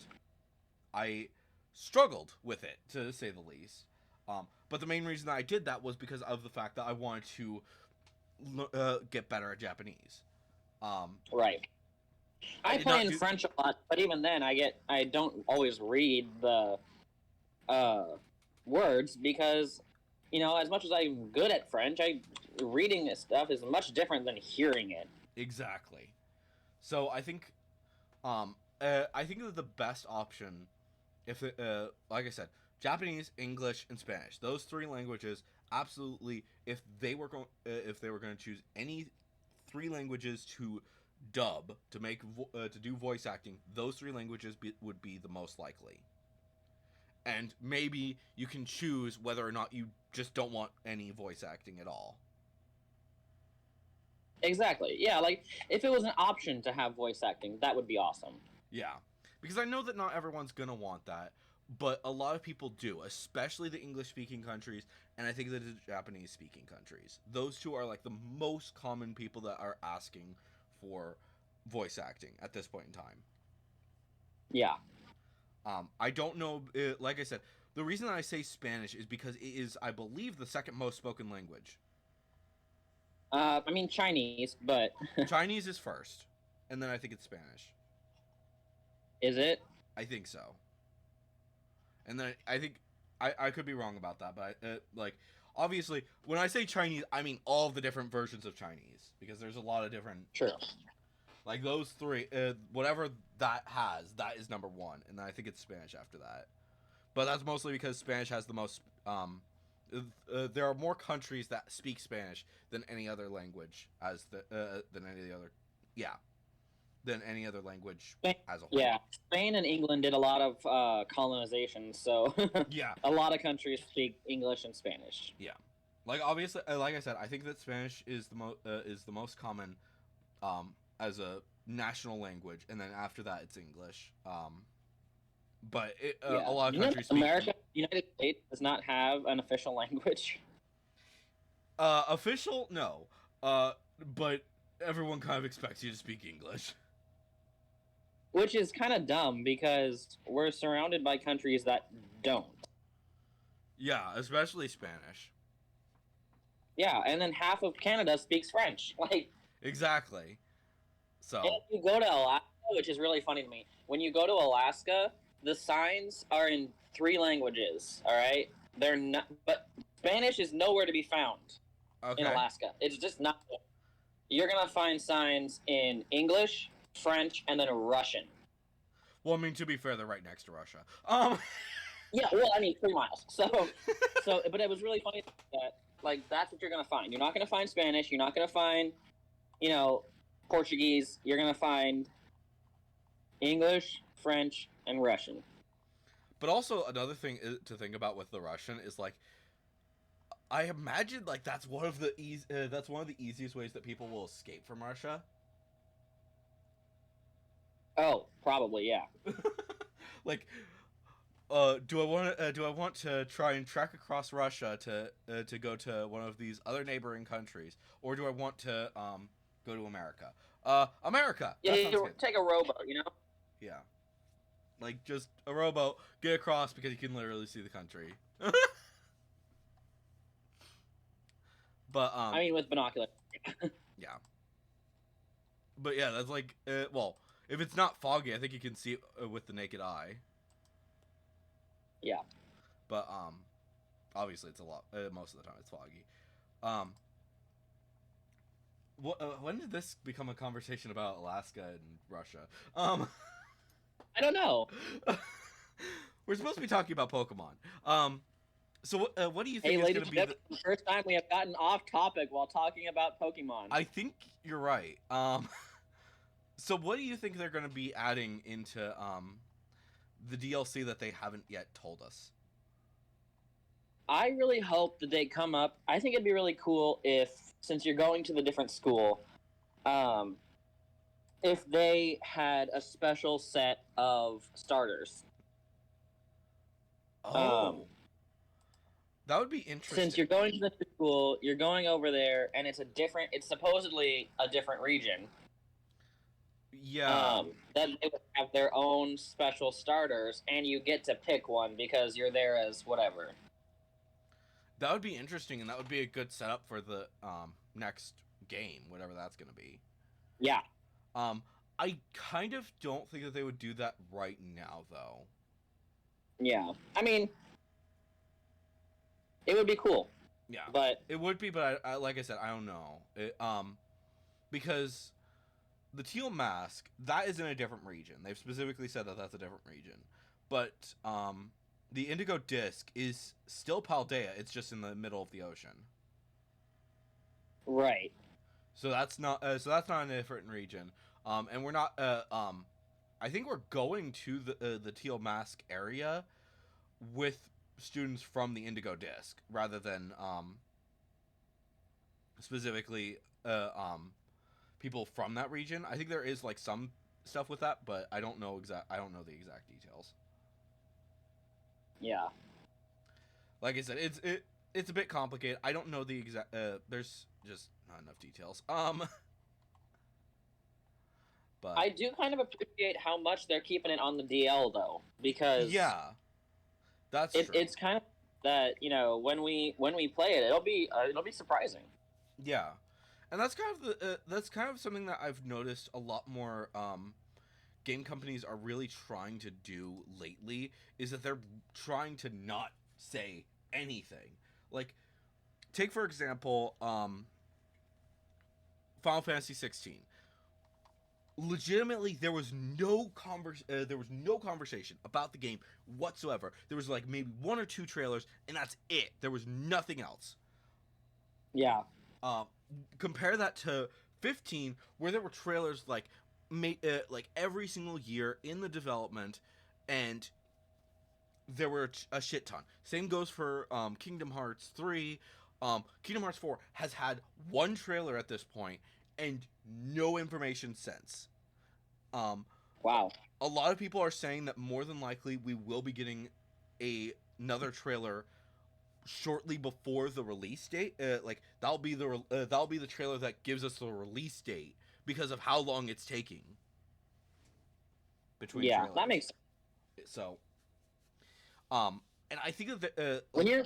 Speaker 1: I struggled with it, to say the least. But the main reason that I did that was because of the fact that I wanted to get better at Japanese.
Speaker 2: Right. I play in French a lot, but even then, I don't always read the words because, as much as I'm good at French, reading this stuff is much different than hearing it.
Speaker 1: Exactly. So I think that the best option, if like I said, Japanese, English, and Spanish, those three languages, absolutely. If they were going to choose any three languages to dub to make to do voice acting, those three languages would be the most likely. And maybe you can choose whether or not you just don't want any voice acting at all.
Speaker 2: Exactly. Yeah, like if it was an option to have voice acting, that would be awesome.
Speaker 1: Yeah, because I know that not everyone's gonna want that, but a lot of people do, especially the English-speaking countries, and I think that the Japanese-speaking countries. Those two are like the most common people that are asking for voice acting at this point in time.
Speaker 2: Yeah.
Speaker 1: I don't know. Like I said, the reason that I say Spanish is because it is, I believe, the second most spoken language.
Speaker 2: I mean Chinese, but
Speaker 1: Chinese is first, and then I think it's Spanish.
Speaker 2: Is it?
Speaker 1: I think so. And then I think I could be wrong about that, but like obviously when I say Chinese, I mean all the different versions of Chinese because there's a lot of different.
Speaker 2: True.
Speaker 1: Like those three, whatever that has, that is number one, and then I think it's Spanish after that. But that's mostly because Spanish has the most. There are more countries that speak Spanish than any other language than any other. Yeah. Than any other language as a whole.
Speaker 2: Yeah, Spain and England did a lot of colonization, so
Speaker 1: yeah,
Speaker 2: a lot of countries speak English and Spanish.
Speaker 1: Yeah, like obviously, like I said, I think that Spanish is the most common as a national language, and then after that, it's English. But a lot of countries speak.
Speaker 2: America, United States does not have an official language.
Speaker 1: Official, no. But everyone kind of expects you to speak English.
Speaker 2: Which is kind of dumb because we're surrounded by countries that don't.
Speaker 1: Yeah, especially Spanish.
Speaker 2: Yeah, and then half of Canada speaks French. Like
Speaker 1: exactly. So
Speaker 2: if you go to Alaska, which is really funny to me, when you go to Alaska, the signs are in three languages. All right, they're not, but Spanish is nowhere to be found in Alaska. It's just not. You're gonna find signs in English, French, and then Russian.
Speaker 1: Well, I mean, to be fair, they're right next to Russia.
Speaker 2: Yeah, well, I mean, 3 miles. So, but it was really funny that, like, that's what you're gonna find. You're not gonna find Spanish. You're not gonna find, Portuguese. You're gonna find English, French, and Russian.
Speaker 1: But also another thing to think about with the Russian is like, I imagine like that's one of the easiest ways that people will escape from Russia.
Speaker 2: Oh, probably, yeah.
Speaker 1: Like, do I want to try and trek across Russia to go to one of these other neighboring countries, or do I want to go to America? America.
Speaker 2: Yeah, you take a rowboat,
Speaker 1: Yeah, like just a rowboat, get across because you can literally see the country. But
Speaker 2: I mean, with binoculars.
Speaker 1: Yeah. But yeah, that's like well, if it's not foggy, I think you can see it with the naked eye.
Speaker 2: Yeah.
Speaker 1: But Obviously, it's a lot. Most of the time, it's foggy. When did this become a conversation about Alaska and Russia?
Speaker 2: I don't know.
Speaker 1: We're supposed to be talking about Pokemon. So what do you think
Speaker 2: Hey,
Speaker 1: is
Speaker 2: ladies
Speaker 1: going to
Speaker 2: and
Speaker 1: be
Speaker 2: gentlemen, the first time we have gotten off topic while talking about Pokemon.
Speaker 1: I think you're right. So what do you think they're going to be adding into the DLC that they haven't yet told us?
Speaker 2: I really hope that they come up. I think it'd be really cool if, since you're going to the different school, if they had a special set of starters.
Speaker 1: Oh, that would be interesting.
Speaker 2: Since you're going to the school, you're going over there, and it's supposedly a different region.
Speaker 1: Yeah.
Speaker 2: That they would have their own special starters, and you get to pick one because you're there as whatever.
Speaker 1: That would be interesting, and that would be a good setup for the next game, whatever that's going to be.
Speaker 2: Yeah.
Speaker 1: I kind of don't think that they would do that right now, though.
Speaker 2: Yeah. I mean, it would be cool.
Speaker 1: Yeah.
Speaker 2: But
Speaker 1: it would be, but I like I said, I don't know. Because the Teal Mask, that is in a different region. They've specifically said that that's a different region. But the Indigo Disc is still Paldea. It's just in the middle of the ocean.
Speaker 2: Right.
Speaker 1: So that's not in a different region. And we're not. I think we're going to the Teal Mask area with students from the Indigo Disc rather than specifically people from that region. I think there is like some stuff with that, but I don't know the exact details.
Speaker 2: Yeah.
Speaker 1: Like I said, it's a bit complicated. I don't know the exact. There's just not enough details. But
Speaker 2: I do kind of appreciate how much they're keeping it on the DL though, because
Speaker 1: yeah, that's true.
Speaker 2: It's kind of that, you know, when we play it, it'll be surprising.
Speaker 1: Yeah, and that's kind of something that I've noticed a lot more. Game companies are really trying to do lately is that they're trying to not say anything. Like, take for example, Final Fantasy 16. Legitimately, there was no conversation about the game whatsoever. There was like maybe one or two trailers, and that's it. There was nothing else.
Speaker 2: Yeah.
Speaker 1: Compare that to 15, where there were trailers like every single year in the development, and there were a shit ton. Same goes for Kingdom Hearts 3. Kingdom Hearts 4 has had one trailer at this point and no information since.
Speaker 2: Wow.
Speaker 1: A lot of people are saying that more than likely we will be getting another trailer shortly before the release date. That'll be the trailer that gives us the release date because of how long it's taking between
Speaker 2: Yeah,
Speaker 1: trailers.
Speaker 2: that makes sense.
Speaker 1: So, and I think that
Speaker 2: When you're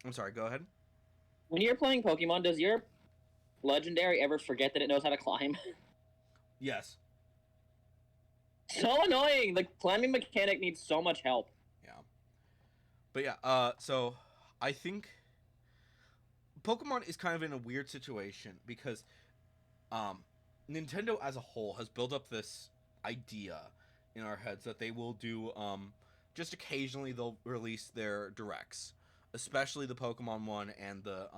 Speaker 1: I'm sorry, go ahead.
Speaker 2: when you're playing Pokemon, does your legendary ever forget that it knows how to climb?
Speaker 1: Yes.
Speaker 2: So annoying. The climbing mechanic needs so much help.
Speaker 1: Yeah. But yeah, so I think Pokemon is kind of in a weird situation because Nintendo as a whole has built up this idea in our heads that they will do just occasionally they'll release their directs, especially the Pokemon one and the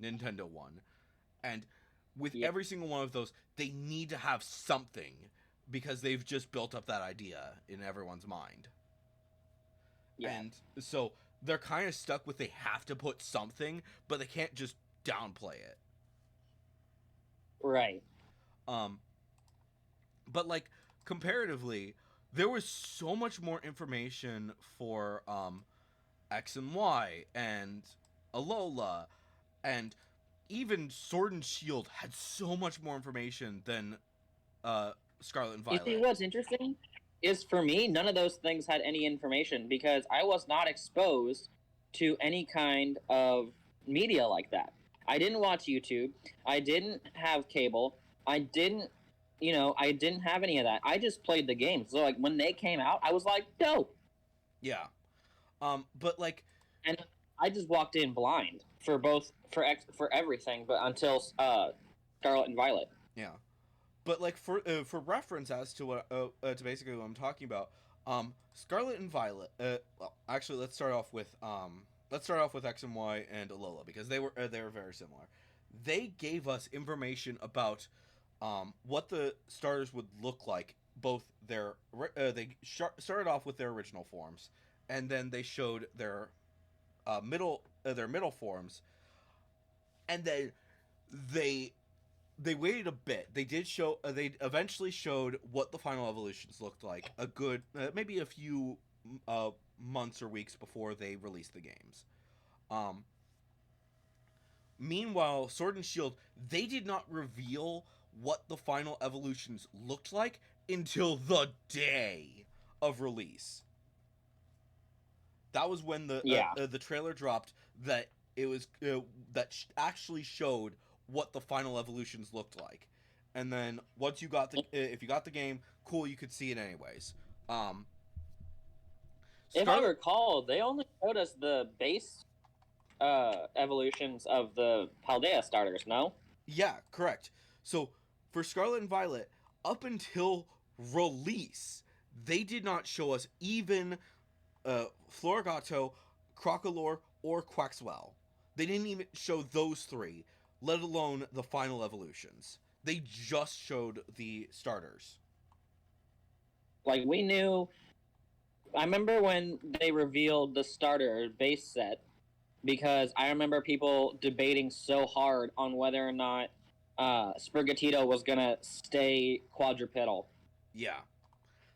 Speaker 1: Nintendo one. And with every single one of those, they need to have something because they've just built up that idea in everyone's mind.
Speaker 2: Yeah.
Speaker 1: And so they're kind of stuck with they have to put something, but they can't just downplay it.
Speaker 2: Right.
Speaker 1: But like comparatively, there was so much more information for X and Y and Alola, and even Sword and Shield had so much more information than Scarlet and Violet.
Speaker 2: You see, what's interesting is for me, none of those things had any information because I was not exposed to any kind of media like that. I didn't watch YouTube. I didn't have cable. I didn't have any of that. I just played the games. So like when they came out, I was like, dope.
Speaker 1: Yeah. But like
Speaker 2: And I just walked in blind for for everything, but until Scarlet and Violet.
Speaker 1: Yeah, but like for reference as to what to basically what I'm talking about, Scarlet and Violet. Well, actually, let's start off with X and Y and Alola because they were very similar. They gave us information about what the starters would look like. Both started off with their original forms, and then they showed their middle forms, and then they they waited a bit. They did show. They eventually showed what the final evolutions looked like. A good, maybe a few months or weeks before they released the games. Um, Meanwhile, Sword and Shield, they did not reveal what the final evolutions looked like until the day of release. That was when the trailer dropped. That it was actually showed what the final evolutions looked like, and then once you got the if you got the game, cool, you could see it anyways.
Speaker 2: If I recall, they only showed us the base evolutions of the Paldea starters. No.
Speaker 1: Yeah, correct. So for Scarlet and Violet, up until release, they did not show us even Florigato, Crocolore, or Quaxwell. They didn't even show those three, let alone the final evolutions. They just showed the starters.
Speaker 2: Like, we knew. I remember when they revealed the starter base set, because I remember people debating so hard on whether or not Sprigatito was gonna stay quadrupedal.
Speaker 1: Yeah,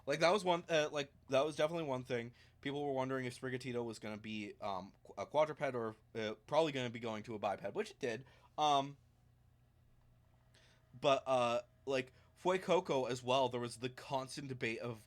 Speaker 1: like that was one. That was definitely one thing. People were wondering if Sprigatito was going to be a quadruped or probably going to be going to a biped, which it did. But like Fuecoco as well, there was the constant debate of,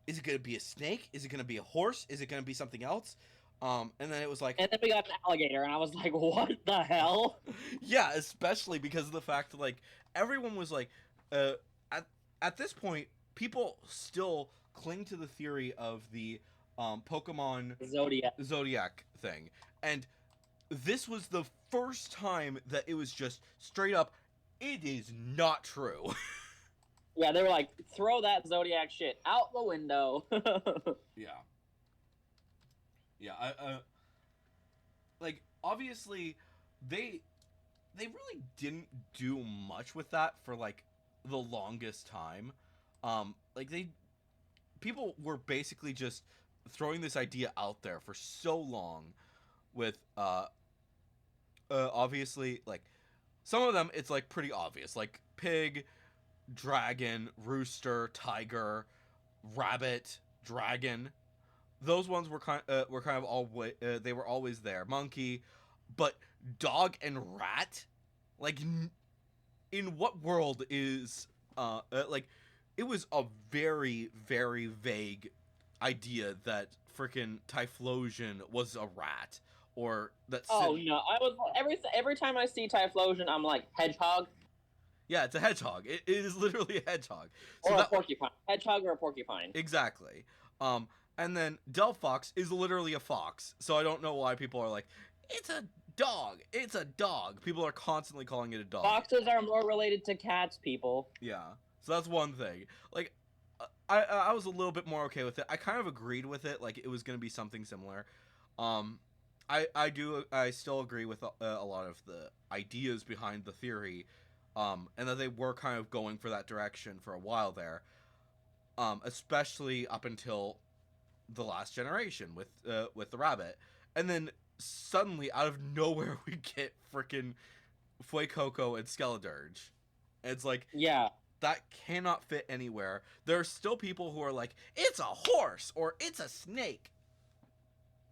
Speaker 1: is it going to be a snake? Is it going to be a horse? Is it going to be something else? And then it was like,
Speaker 2: and then we got an alligator, and I was like, what the hell?
Speaker 1: Yeah, especially because of the fact that like everyone was like, at this point, people still cling to the theory of the Pokemon Zodiac thing, and this was the first time that it was just straight up, it is not true.
Speaker 2: Yeah, they were like, throw that Zodiac shit out the window.
Speaker 1: Yeah. Yeah, like obviously they really didn't do much with that for like the longest time. Like people were basically just throwing this idea out there for so long with obviously like some of them it's like pretty obvious, like pig, dragon, rooster, tiger, rabbit, dragon. Those ones were kind of they were always there. Monkey, but dog and rat, like in what world is like it was a very very vague idea that freaking Typhlosion was a rat or that.
Speaker 2: Oh no! I was every time I see Typhlosion, I'm like, hedgehog.
Speaker 1: Yeah, it's a hedgehog. It is literally a hedgehog.
Speaker 2: So or a porcupine. Hedgehog or a porcupine.
Speaker 1: Exactly. And then Delphox is literally a fox. So I don't know why people are like, it's a dog. It's a dog. People are constantly calling it a dog.
Speaker 2: Foxes are more related to cats, people.
Speaker 1: Yeah. So that's one thing. Like, I was a little bit more okay with it. I kind of agreed with it. Like, it was going to be something similar. I still agree with a lot of the ideas behind the theory. And that they were kind of going for that direction for a while there. Especially up until the last generation with the rabbit, and then suddenly out of nowhere we get freaking Fuecoco and Skeledirge. It's like,
Speaker 2: yeah,
Speaker 1: that cannot fit anywhere. There are still people who are like, it's a horse or it's a snake.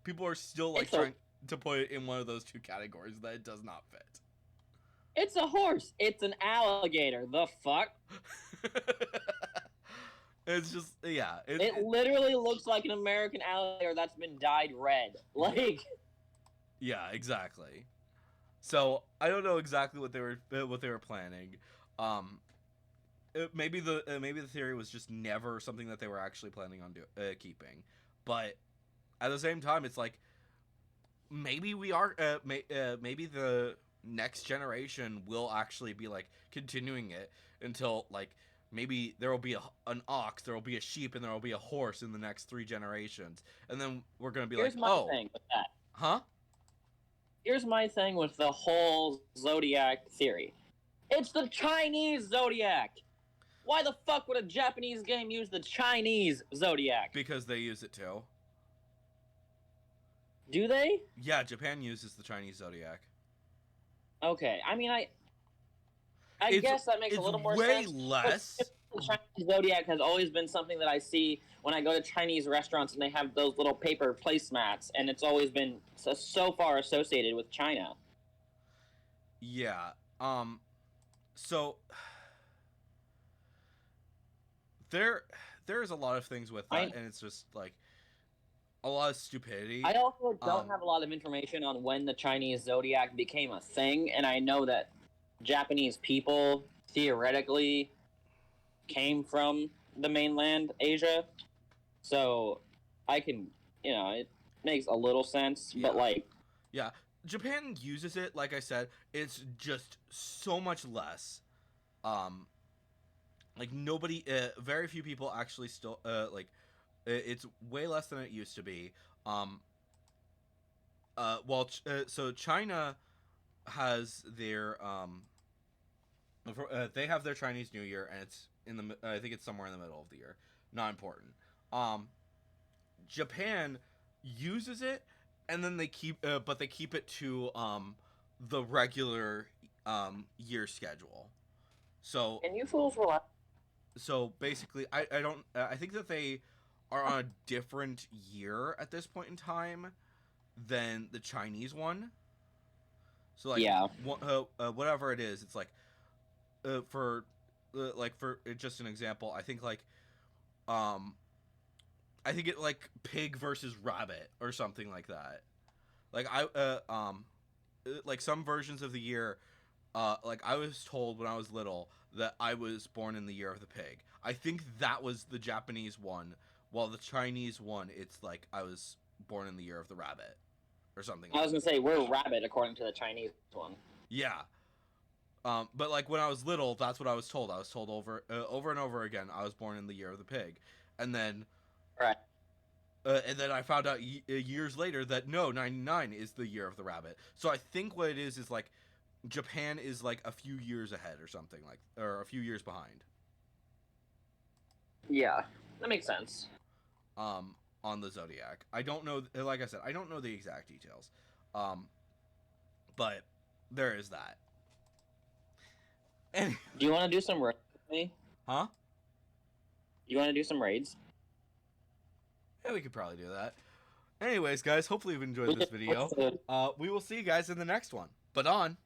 Speaker 1: People are still like trying to put it in one of those two categories that it does not fit.
Speaker 2: It's a horse. It's an alligator. The fuck?
Speaker 1: It's just, yeah.
Speaker 2: It literally looks like an American alligator that's been dyed red. Like.
Speaker 1: Yeah, exactly. So I don't know exactly what they were planning. Maybe the theory was just never something that they were actually planning on keeping. But at the same time, it's like, maybe we are. Maybe the next generation will actually be like continuing it until like maybe there will be an ox, there will be a sheep, and there will be a horse in the next 3 generations, and then we're gonna be
Speaker 2: Here's
Speaker 1: like,
Speaker 2: my
Speaker 1: oh,
Speaker 2: thing with that.
Speaker 1: huh?
Speaker 2: Here's my thing with the whole zodiac theory. It's the Chinese zodiac. Why the fuck would a Japanese game use the Chinese zodiac?
Speaker 1: Because they use it too.
Speaker 2: Do they?
Speaker 1: Yeah, Japan uses the Chinese zodiac.
Speaker 2: Okay. I mean, I
Speaker 1: It's-
Speaker 2: guess that makes a little more
Speaker 1: way
Speaker 2: sense.
Speaker 1: less.
Speaker 2: The Chinese zodiac has always been something that I see when I go to Chinese restaurants and they have those little paper placemats, and it's always been so far associated with China.
Speaker 1: Yeah. So there's a lot of things with that, and it's just like a lot of stupidity.
Speaker 2: I also don't
Speaker 1: Um,
Speaker 2: have a lot of information on when the Chinese zodiac became a thing, and I know that Japanese people theoretically came from the mainland Asia, so I can, it makes a little sense, but
Speaker 1: Yeah.
Speaker 2: like,
Speaker 1: Japan uses it, like I said, it's just so much less. Like nobody, very few people actually still it's way less than it used to be. So China has their they have their Chinese New Year, and it's I think it's somewhere in the middle of the year. Not important. Japan uses it, and then they keep it to the regular year schedule. So
Speaker 2: and you fools relax.
Speaker 1: so basically, I don't I think that they are on a different year at this point in time than the Chinese one. So like
Speaker 2: Yeah.
Speaker 1: whatever it is, it's like for just an example, I think like I think it like pig versus rabbit or something like that. Like like some versions of the year, like I was told when I was little that I was born in the year of the pig. I think that was the Japanese one, while the Chinese one, it's like I was born in the year of the rabbit or something.
Speaker 2: I was gonna say we're rabbit according to the Chinese one.
Speaker 1: Yeah. But like when I was little, that's what I was told. I was told over and over again I was born in the year of the pig, and then
Speaker 2: Right.
Speaker 1: And then I found out years later that no, 99 is the year of the rabbit. So I think what it is like Japan is like a few years ahead or something or a few years behind.
Speaker 2: Yeah, that makes sense.
Speaker 1: On the zodiac. I don't know. Like I said, I don't know the exact details. But there is that. And
Speaker 2: Do you want to do some raids with me?
Speaker 1: huh?
Speaker 2: You want to do some raids?
Speaker 1: Yeah, we could probably do that. Anyways, guys, hopefully you've enjoyed this video. We will see you guys in the next one. But on.